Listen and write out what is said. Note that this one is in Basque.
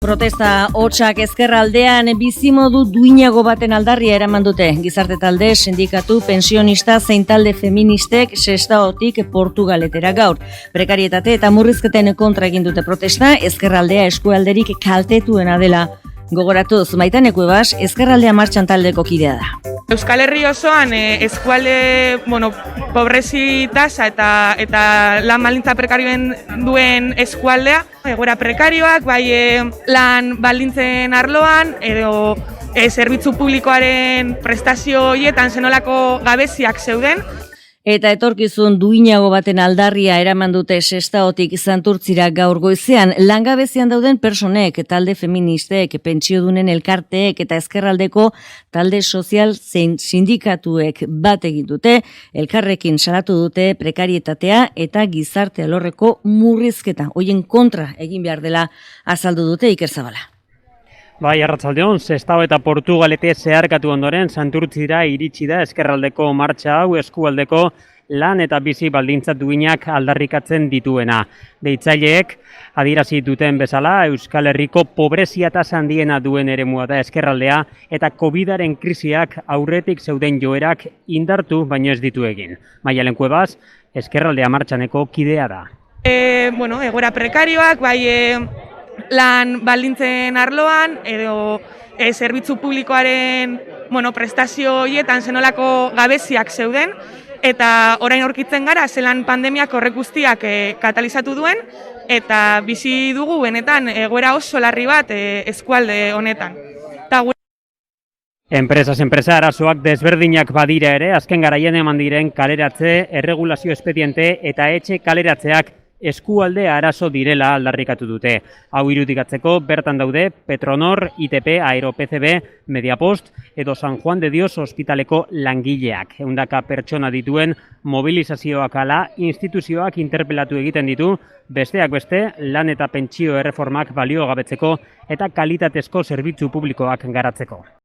Protesta hotsak ezkerraldean bizimodu duinago baten aldarria eraman dute. Gizarte talde, sindikatu, pensionista, zein talde feministek Sestaotik Portugaletera gaur. Prekarietate eta murrizketen kontra egin dute protesta, ezkerraldea eskualderik kaltetuena dela. Gogoratuz, Maitane Cuevas, ezkerraldea martxan taldeko kidea da. Euskal Herri osoan eskualde, pobrezi tasa eta lan baldintza prekarioen duen eskualdea, egoera prekarioak, bai lan baldintzen arloan, edo zerbitzu publikoaren prestazio horietan zenolako gabeziak zeuden. Eta etorkizun duinago baten aldarria eraman dute Sestaotik Santurtzira gaur goizean. Langabezian dauden personek, talde feministek, pentsiodunen elkarteek eta ezkerraldeko talde sozial zein sindikatuek bat egin dute, elkarrekin salatu dute prekarietatea eta gizarte alorreko murrizketa. Hoien kontra egin behar dela azaldu dute Iker Zabala. Bai, arratsaldeon, Sestao eta Portugalete zeharkatu ondoren Santurtzira iritsi da ezkerraldeko martxa hau eskualdeko lan eta bizi baldintza duinak aldarrikatzen dituena. Deitzaileek adierazi duten bezala Euskal Herriko pobrezia tasa handiena duen eremua da ezkerraldea eta Covidaren krisiak aurretik zeuden joerak indartu baino ez ditu egin. Maitane Cuevas, ezkerraldea martxaneko kidea da. Egoera prekarioak, bai lan baldintzen arloan, edo zerbitzu publikoaren prestazio horietan zenolako gabeziak zeuden, eta orain aurkitzen gara zelan pandemiak horrek guztiak katalizatu duen, eta bizi dugu benetan egoera oso larri bat eskualde honetan. Enpresa arazoak desberdinak badira ere, azken garaien eman diren kaleratze, erregulazio espediente eta etxe kaleratzeak eskualde arazo direla aldarrikatu dute. Hau irudikatzeko bertan daude Petronor, ITP, Aero PCB, Mediapost edo San Juan de Dios ospitaleko langileak. 100 pertsona dituen mobilizazioak ala instituzioak interpelatu egiten ditu, besteak beste lan eta pentsio erreformak baliogabetzeko eta kalitatezko zerbitzu publikoak garatzeko.